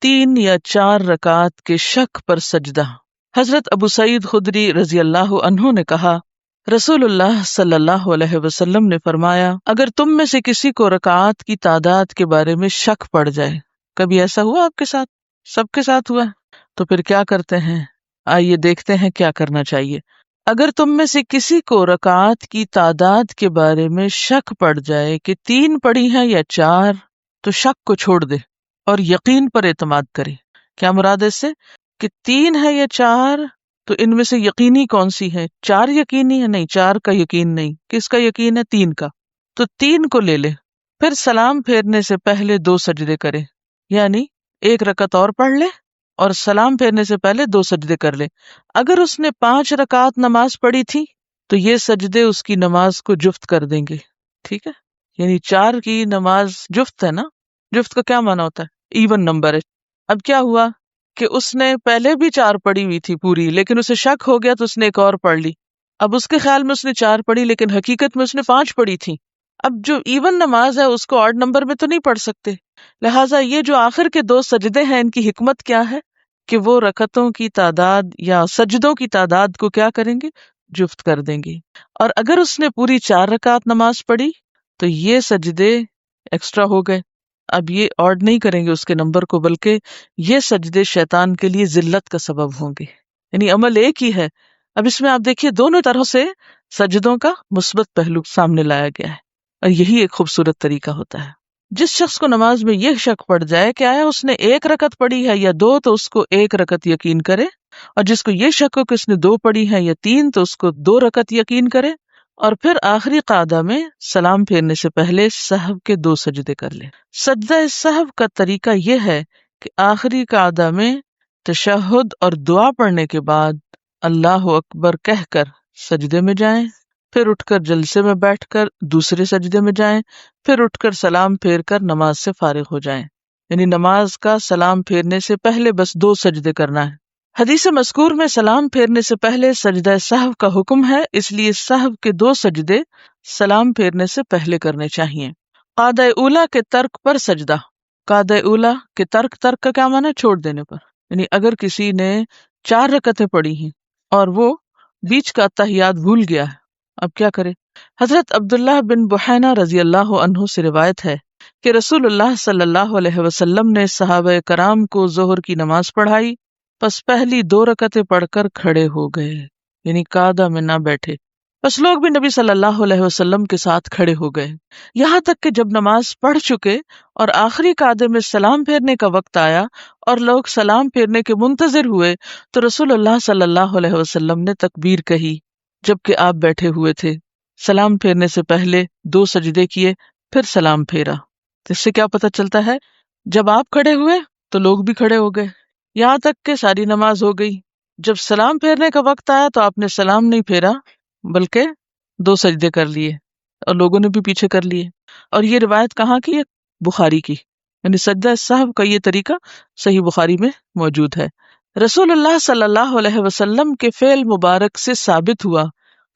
3 یا 4 رکعت کے شک پر سجدہ۔ حضرت ابو سعید خدری رضی اللہ عنہ نے کہا، رسول اللہ صلی اللہ علیہ وسلم نے فرمایا، اگر تم میں سے کسی کو رکعات کی تعداد کے بارے میں شک پڑ جائے، کبھی ایسا ہوا آپ کے ساتھ؟ سب کے ساتھ ہوا؟ تو پھر کیا کرتے ہیں؟ آئیے دیکھتے ہیں کیا کرنا چاہیے۔ اگر تم میں سے کسی کو رکعات کی تعداد کے بارے میں شک پڑ جائے کہ 3 پڑی ہیں یا 4، تو شک کو چھوڑ دے اور یقین پر اعتماد کرے۔ کیا مراد اس سے کہ 3 ہے یا 4، تو ان میں سے یقینی کون سی ہے؟ 4 یقینی ہے؟ نہیں، 4 کا یقین نہیں۔ کس کا یقین ہے؟ 3 کا۔ تو 3 کو لے لے، پھر سلام پھیرنے سے پہلے 2 سجدے کرے، یعنی 1 رکعت اور پڑھ لے اور سلام پھیرنے سے پہلے 2 سجدے کر لے۔ اگر اس نے 5 رکعت نماز پڑھی تھی تو یہ سجدے اس کی نماز کو جفت کر دیں گے، ٹھیک ہے؟ یعنی 4 کی نماز جفت ہے نا، جفت کا کیا معنی ہوتا ہے؟ ایون نمبر ہے۔ اب کیا ہوا کہ اس نے پہلے بھی 4 پڑھی ہوئی تھی پوری، لیکن اسے شک ہو گیا تو اس نے ایک اور پڑھ لی۔ اب اس کے خیال میں اس نے 4 پڑھی، لیکن حقیقت میں اس نے 5 پڑھی تھی۔ اب جو ایون نماز ہے اس کو آڈ نمبر میں تو نہیں پڑھ سکتے، لہٰذا یہ جو آخر کے 2 سجدے ہیں ان کی حکمت کیا ہے کہ وہ رکعتوں کی تعداد یا سجدوں کی تعداد کو کیا کریں گے؟ جفت کر دیں گے۔ اور اگر اس نے پوری 4 رکعت نماز پڑھی تو یہ سجدے ایکسٹرا ہو گئے، اب یہ آڈ نہیں کریں گے اس کے نمبر کو، بلکہ یہ سجدے شیطان کے لیے ذلت کا سبب ہوں گے۔ یعنی عمل ایک ہی ہے، اب اس میں آپ دیکھیے دونوں طرح سے سجدوں کا مثبت پہلو سامنے لایا گیا ہے، اور یہی ایک خوبصورت طریقہ ہوتا ہے۔ جس شخص کو نماز میں یہ شک پڑ جائے کہ آیا اس نے 1 رکعت پڑھی ہے یا 2، تو اس کو 1 رکعت یقین کرے، اور جس کو یہ شک ہو کہ اس نے 2 پڑھی ہے یا 3، تو اس کو 2 رکعت یقین کرے، اور پھر آخری قعدہ میں سلام پھیرنے سے پہلے سہو کے 2 سجدے کر لے۔ سجدہ سہو کا طریقہ یہ ہے کہ آخری قعدہ میں تشہد اور دعا پڑھنے کے بعد اللہ اکبر کہہ کر سجدے میں جائیں، پھر اٹھ کر جلسے میں بیٹھ کر دوسرے سجدے میں جائیں، پھر اٹھ کر سلام پھیر کر نماز سے فارغ ہو جائیں۔ یعنی نماز کا سلام پھیرنے سے پہلے بس 2 سجدے کرنا ہے۔ حدیث مذکور میں سلام پھیرنے سے پہلے سجدہ سہو کا حکم ہے، اس لیے سہو کے 2 سجدے سلام پھیرنے سے پہلے کرنے چاہیے۔ قعدہ اولیٰ کے ترک پر سجدہ۔ قعدہ اولیٰ کے ترک کا کیا معنی ہے؟ چھوڑ دینے پر۔ یعنی اگر کسی نے 4 رکعتیں پڑھی ہیں اور وہ بیچ کا تحیات بھول گیا ہے، اب کیا کرے؟ حضرت عبداللہ بن بحینہ رضی اللہ عنہ سے روایت ہے کہ رسول اللہ صلی اللہ علیہ وسلم نے صحابہ کرام کو ظہر کی نماز پڑھائی، پس پہلی 2 رکعتیں پڑھ کر کھڑے ہو گئے، یعنی قعدہ میں نہ بیٹھے، بس لوگ بھی نبی صلی اللہ علیہ وسلم کے ساتھ کھڑے ہو گئے، یہاں تک کہ جب نماز پڑھ چکے اور آخری قعدے میں سلام پھیرنے کا وقت آیا اور لوگ سلام پھیرنے کے منتظر ہوئے تو رسول اللہ صلی اللہ علیہ وسلم نے تکبیر کہی جبکہ آپ بیٹھے ہوئے تھے، سلام پھیرنے سے پہلے 2 سجدے کیے، پھر سلام پھیرا۔ اس سے کیا پتہ چلتا ہے؟ جب آپ کھڑے ہوئے تو لوگ بھی کھڑے ہو گئے، یہاں تک کہ ساری نماز ہو گئی۔ جب سلام پھیرنے کا وقت آیا تو آپ نے سلام نہیں پھیرا بلکہ 2 سجدے کر لیے، اور لوگوں نے بھی پیچھے کر لیے۔ اور یہ روایت کہاں کی ہے؟ بخاری کی، یعنی سجدہ سہو کا یہ طریقہ صحیح بخاری میں موجود ہے۔ رسول اللہ صلی اللہ علیہ وسلم کے فعل مبارک سے ثابت ہوا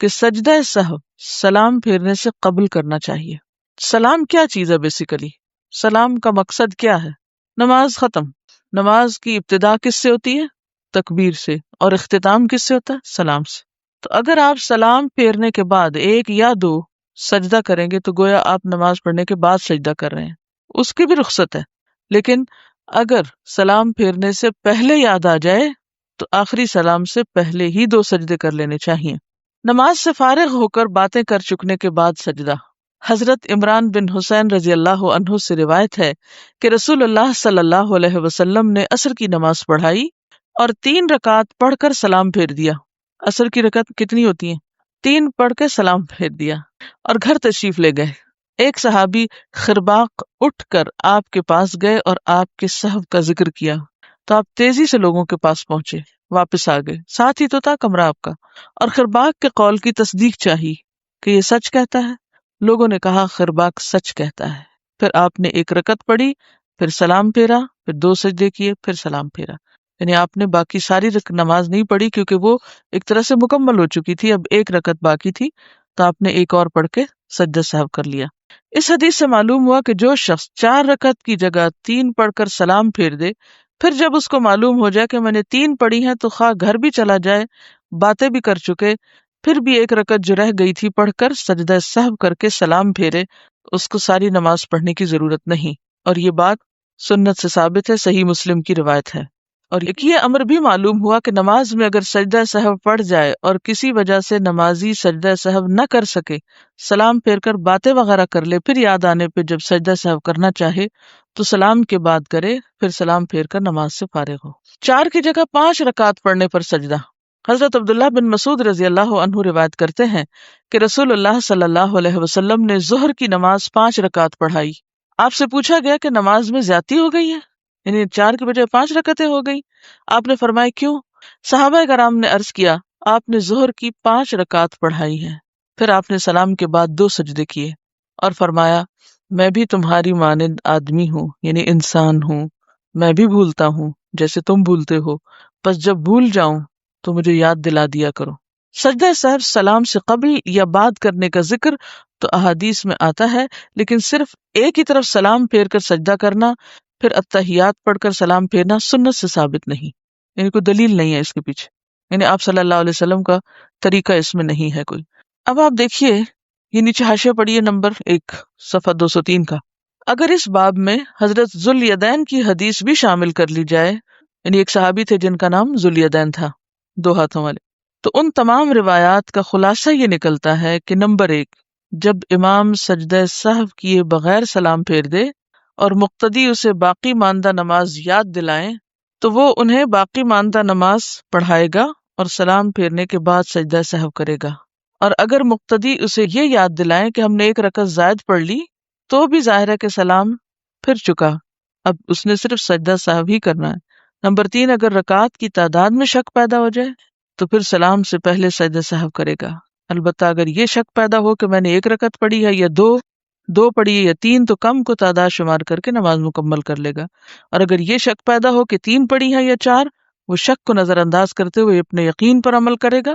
کہ سجدہ سہو سلام پھیرنے سے قبل کرنا چاہیے۔ سلام کیا چیز ہے؟ بیسیکلی سلام کا مقصد کیا ہے؟ نماز ختم، نماز کی ابتدا کس سے ہوتی ہے؟ تکبیر سے، اور اختتام کس سے ہوتا ہے؟ سلام سے۔ تو اگر آپ سلام پھیرنے کے بعد 1 یا 2 سجدہ کریں گے تو گویا آپ نماز پڑھنے کے بعد سجدہ کر رہے ہیں، اس کی بھی رخصت ہے۔ لیکن اگر سلام پھیرنے سے پہلے یاد آ جائے تو آخری سلام سے پہلے ہی 2 سجدے کر لینے چاہیے۔ نماز سے فارغ ہو کر باتیں کر چکنے کے بعد سجدہ۔ حضرت عمران بن حسین رضی اللہ عنہ سے روایت ہے کہ رسول اللہ صلی اللہ علیہ وسلم نے عصر کی نماز پڑھائی اور 3 رکعت پڑھ کر سلام پھیر دیا۔ عصر کی رکعت کتنی ہوتی ہیں؟ 3 پڑھ کے سلام پھیر دیا اور گھر تشریف لے گئے۔ ایک صحابی خرباق اٹھ کر آپ کے پاس گئے اور آپ کے سہو کا ذکر کیا تو آپ تیزی سے لوگوں کے پاس پہنچے، واپس آ گئے، ساتھ ہی تو تھا کمرہ آپ کا، اور خرباق کے قول کی تصدیق چاہی کہ یہ سچ کہتا ہے۔ لوگوں نے کہا خرباق سچ کہتا ہے۔ پھر آپ نے 1 رکعت پڑھی، پھر سلام پھیرا، پھر 2 سجدے کیے، پھر سلام پھیرا۔ یعنی آپ نے باقی ساری نماز نہیں پڑھی کیونکہ وہ ایک طرح سے مکمل ہو چکی تھی، اب 1 رکعت باقی تھی تو آپ نے 1 اور پڑھ کے سجدہ سہو کر لیا۔ اس حدیث سے معلوم ہوا کہ جو شخص 4 رکعت کی جگہ 3 پڑھ کر سلام پھیر دے پھر جب اس کو معلوم ہو جائے کہ میں نے 3 پڑھی ہیں تو خواہ گھر بھی چلا جائے، باتیں بھی کر چکے، پھر بھی ایک رکعت جو رہ گئی تھی پڑھ کر سجدہ سہو کر کے سلام پھیرے، اس کو ساری نماز پڑھنے کی ضرورت نہیں۔ اور یہ بات سنت سے ثابت ہے، صحیح مسلم کی روایت ہے۔ اور یہ امر بھی معلوم ہوا کہ نماز میں اگر سجدہ سہو پڑ جائے اور کسی وجہ سے نمازی سجدہ سہو نہ کر سکے، سلام پھیر کر باتیں وغیرہ کر لے، پھر یاد آنے پہ جب سجدہ سہو کرنا چاہے تو سلام کے بعد کرے، پھر سلام پھیر کر نماز سے فارغ ہو۔ 4 کی جگہ 5 رکعت پڑھنے پر سجدہ۔ حضرت عبداللہ بن مسعود رضی اللہ عنہ روایت کرتے ہیں کہ رسول اللہ صلی اللہ علیہ وسلم نے ظہر کی نماز 5 رکعت پڑھائی۔ آپ سے پوچھا گیا کہ نماز میں زیادتی ہو گئی ہے، یعنی 4 کی بجائے 5 رکعتیں ہو گئی؟ آپ نے فرمایا کیوں؟ صحابہ کرام نے عرض کیا آپ نے ظہر کی 5 رکعت پڑھائی ہیں، پھر آپ نے سلام کے بعد 2 سجدے کیے اور فرمایا میں بھی تمہاری مانند آدمی ہوں، یعنی انسان ہوں، میں بھی بھولتا ہوں جیسے تم بھولتے ہو، پس جب بھول جاؤں تو مجھے یاد دلا دیا کرو۔ سجدہ سہو سلام سے قبل یا بعد کرنے کا ذکر تو احادیث میں آتا ہے، لیکن صرف ایک ہی طرف سلام پھیر کر سجدہ کرنا پھر اتحیات پڑھ کر سلام پھیرنا سنت سے ثابت نہیں، یعنی کوئی دلیل نہیں ہے اس کے پیچھے، یعنی آپ صلی اللہ علیہ وسلم کا طریقہ اس میں نہیں ہے کوئی۔ اب آپ دیکھیے یہ نیچے حاشیہ پڑھیے نمبر 1 صفحہ 203 کا۔ اگر اس باب میں حضرت ذوالیدین کی حدیث بھی شامل کر لی جائے، یعنی ایک صحابی تھے جن کا نام ذوالیدین تھا، 2 ہاتھوں والے، تو ان تمام روایات کا خلاصہ یہ نکلتا ہے کہ نمبر 1، جب امام سجدہ سہو کیے بغیر سلام پھیر دے اور مقتدی اسے باقی ماندہ نماز یاد دلائیں تو وہ انہیں باقی ماندہ نماز پڑھائے گا اور سلام پھیرنے کے بعد سجدہ سہو کرے گا، اور اگر مقتدی اسے یہ یاد دلائیں کہ ہم نے 1 رکعت زائد پڑھ لی تو بھی ظاہر ہے کہ سلام پھر چکا، اب اس نے صرف سجدہ سہو ہی کرنا ہے۔ نمبر 3، اگر رکعات کی تعداد میں شک پیدا ہو جائے تو پھر سلام سے پہلے سجدہ سہو کرے گا، البتہ اگر یہ شک پیدا ہو کہ میں نے 1 رکعت پڑھی ہے یا دو پڑھی ہے یا 3 تو کم کو تعداد شمار کر کے نماز مکمل کر لے گا، اور اگر یہ شک پیدا ہو کہ 3 پڑھی ہے یا 4، وہ شک کو نظر انداز کرتے ہوئے اپنے یقین پر عمل کرے گا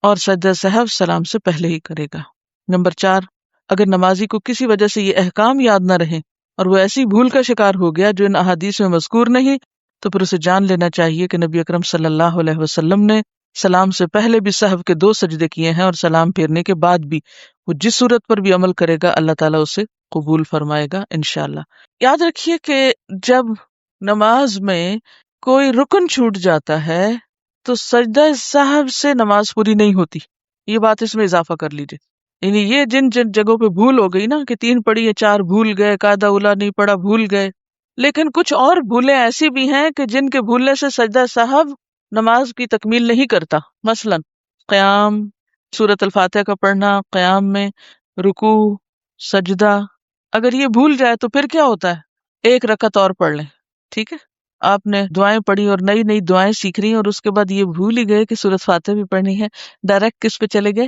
اور سجدہ سہو سلام سے پہلے ہی کرے گا۔ نمبر 4، اگر نمازی کو کسی وجہ سے یہ احکام یاد نہ رہے اور وہ ایسی بھول کا شکار ہو گیا جو ان احادیث میں مذکور نہیں، تو پھر اسے جان لینا چاہیے کہ نبی اکرم صلی اللہ علیہ وسلم نے سلام سے پہلے بھی سہو کے 2 سجدے کیے ہیں، اور سلام پھیرنے کے بعد بھی وہ جس صورت پر بھی عمل کرے گا اللہ تعالیٰ اسے قبول فرمائے گا انشاءاللہ۔ یاد رکھیے کہ جب نماز میں کوئی رکن چھوٹ جاتا ہے تو سجدہ سہو سے نماز پوری نہیں ہوتی، یہ بات اس میں اضافہ کر لیجیے، یعنی یہ جن جگہوں پہ بھول ہو گئی نا کہ 3 پڑھی ہے 4 بھول گئے، قاعدہ اولیٰ نہیں پڑھا بھول گئے، لیکن کچھ اور بھولیں ایسی بھی ہیں کہ جن کے بھولنے سے سجدہ سہو نماز کی تکمیل نہیں کرتا، مثلا قیام، سورۃ الفاتحہ کا پڑھنا قیام میں، رکوع، سجدہ، اگر یہ بھول جائے تو پھر کیا ہوتا ہے، 1 رکعت اور پڑھ لیں، ٹھیک ہے، آپ نے دعائیں پڑھی اور نئی نئی دعائیں سیکھ رہی ہیں اور اس کے بعد یہ بھول ہی گئے کہ سورۃ فاتحہ بھی پڑھنی ہے، ڈائریکٹ کس پہ چلے گئے،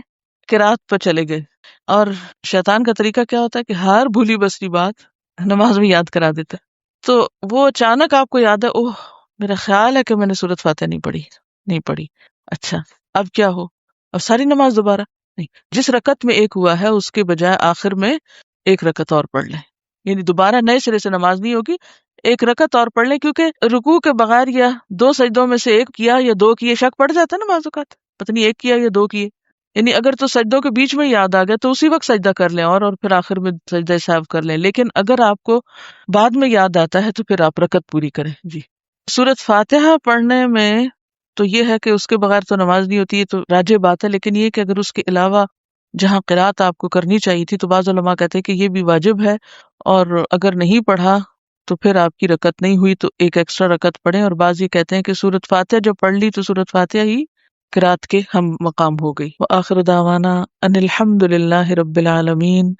قرات پہ چلے گئے، اور شیطان کا طریقہ کیا ہوتا ہے کہ ہر بھولی بسری بات نماز میں یاد کرا دیتا ہے، تو وہ اچانک آپ کو یاد ہے اوہ میرا خیال ہے کہ میں نے سورۃ فاتحہ نہیں پڑھی، اچھا اب کیا ہو، اب ساری نماز دوبارہ نہیں، جس رکعت میں 1 ہوا ہے اس کے بجائے آخر میں 1 رکعت اور پڑھ لیں، یعنی دوبارہ نئے سرے سے نماز نہیں ہوگی، 1 رکعت اور پڑھ لیں، کیونکہ رکوع کے بغیر یا 2 سجدوں میں سے 1 کیا یا 2 کیے شک پڑ جاتا ہے نا بعض اوقات، پتہ نہیں 1 کیا یا 2 کیے، یعنی اگر تو سجدوں کے بیچ میں یاد آ گیا تو اسی وقت سجدہ کر لیں اور پھر آخر میں سجدہ سہو کر لیں، لیکن اگر آپ کو بعد میں یاد آتا ہے تو پھر آپ رکعت پوری کریں۔ جی، سورۃ فاتحہ پڑھنے میں تو یہ ہے کہ اس کے بغیر تو نماز نہیں ہوتی، ہے تو راجح بات ہے، لیکن یہ کہ اگر اس کے علاوہ جہاں قرات آپ کو کرنی چاہیے تھی تو بعض علماء کہتے ہیں کہ یہ بھی واجب ہے، اور اگر نہیں پڑھا تو پھر آپ کی رکعت نہیں ہوئی تو 1 ایکسٹرا رکعت پڑھیں، اور بعض یہ کہتے ہیں کہ سورۃ فاتحہ جب پڑھ لی تو سورۃ فاتحہ ہی قرات کے ہم مقام ہو گئی۔ وآخر دعوانا ان الحمد للہ رب العالمین۔